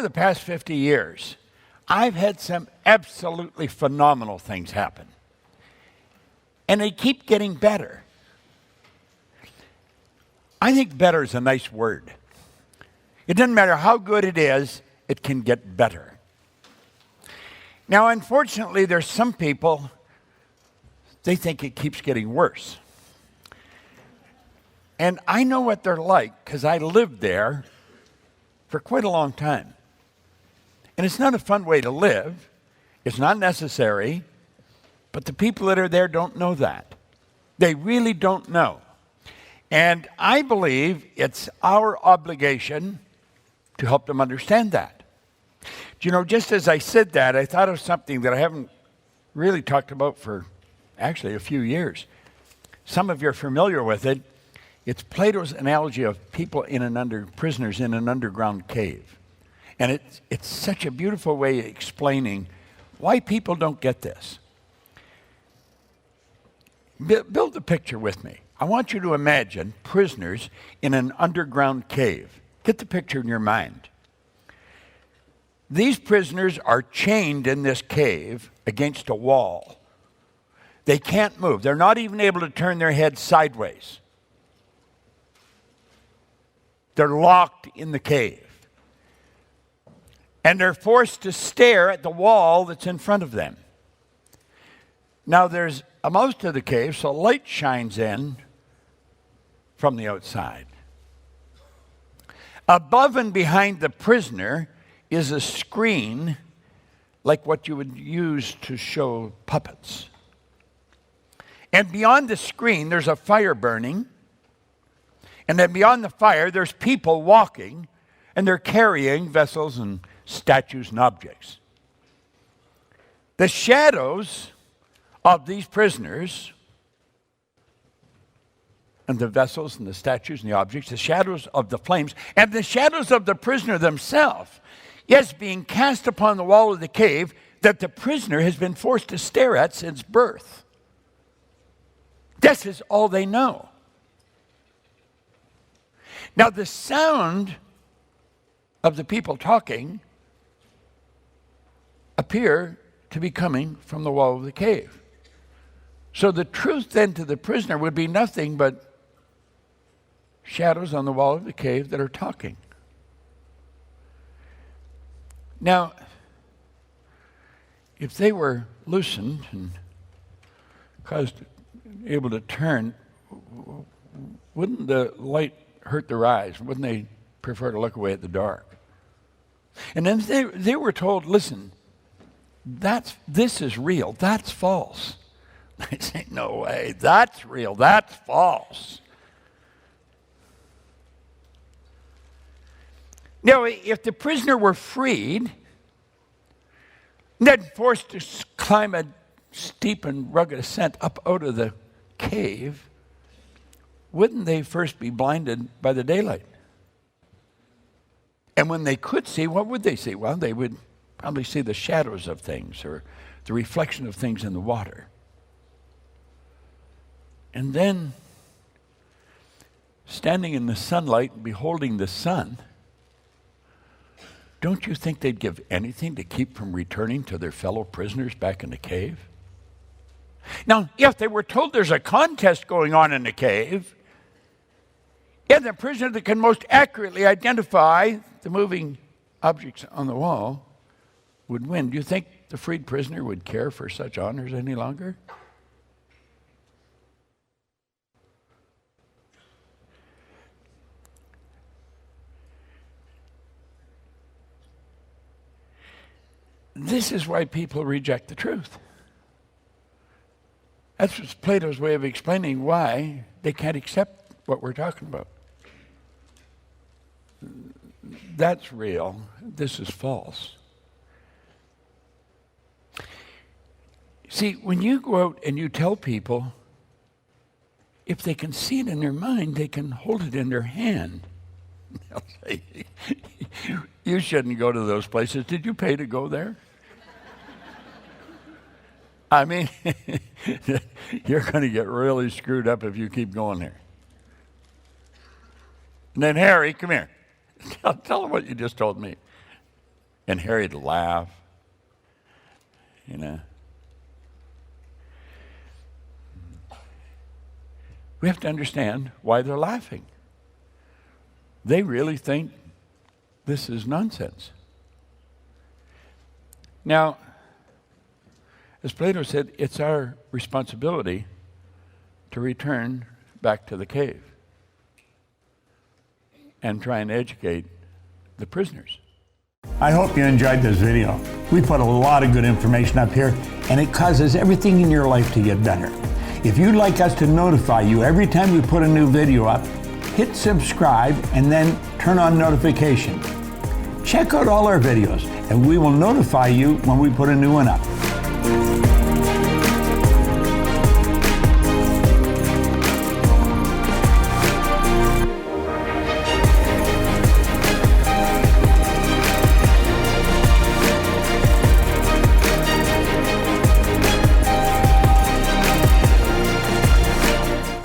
the past 50 years, I've had some absolutely phenomenal things happen. And they keep getting better. I think better is a nice word. It doesn't matter how good it is, it can get better. Now, unfortunately, there's some people, they think it keeps getting worse. And I know what they're like because I lived there for quite a long time. And it's not a fun way to live. It's not necessary. But the people that are there don't know that. They really don't know. And I believe it's our obligation to help them understand that. You know, just as I said that, I thought of something that I haven't really talked about for actually a few years. Some of you are familiar with it. It's Plato's analogy of people prisoners in an underground cave. And it's such a beautiful way of explaining why people don't get this. Build the picture with me. I want you to imagine prisoners in an underground cave. Get the picture in your mind. These prisoners are chained in this cave against a wall. They can't move. They're not even able to turn their heads sideways. They're locked in the cave. And they're forced to stare at the wall that's in front of them. Now there's a most of the cave, so light shines in from the outside. Above and behind the prisoner is a screen like what you would use to show puppets. And beyond the screen, there's a fire burning. And then beyond the fire, there's people walking, and they're carrying vessels and statues and objects. The shadows of these prisoners and the vessels and the statues and the objects, the shadows of the flames, and the shadows of the prisoner themselves, is being cast upon the wall of the cave that the prisoner has been forced to stare at since birth. This is all they know. Now, the sound of the people talking appear to be coming from the wall of the cave. So the truth then to the prisoner would be nothing but shadows on the wall of the cave that are talking. Now, if they were loosened and able to turn, wouldn't the light hurt their eyes? Wouldn't they prefer to look away at the dark? And then they were told, listen, this is real, that's false. They say, no way, that's real, that's false. Now, if the prisoner were freed, then forced to climb a steep and rugged ascent up out of the cave, wouldn't they first be blinded by the daylight? And when they could see, what would they see? Well, they would probably see the shadows of things or the reflection of things in the water. And then, standing in the sunlight and beholding the sun, don't you think they'd give anything to keep from returning to their fellow prisoners back in the cave? Now, if they were told there's a contest going on in the cave, and the prisoner that can most accurately identify the moving objects on the wall would win, do you think the freed prisoner would care for such honors any longer? This is why people reject the truth. That's Plato's way of explaining why they can't accept what we're talking about. That's real. This is false. See, when you go out and you tell people, if they can see it in their mind, they can hold it in their hand. They'll say, you shouldn't go to those places. Did you pay to go there? I mean, you're going to get really screwed up if you keep going there. And then, Harry, come here. Tell them what you just told me. And Harry'd laugh, you know. We have to understand why they're laughing. They really think this is nonsense. Now, as Plato said, it's our responsibility to return back to the cave and try and educate the prisoners. I hope you enjoyed this video. We put a lot of good information up here, and it causes everything in your life to get better. If you'd like us to notify you every time we put a new video up, hit subscribe and then turn on notification. Check out all our videos, and we will notify you when we put a new one up.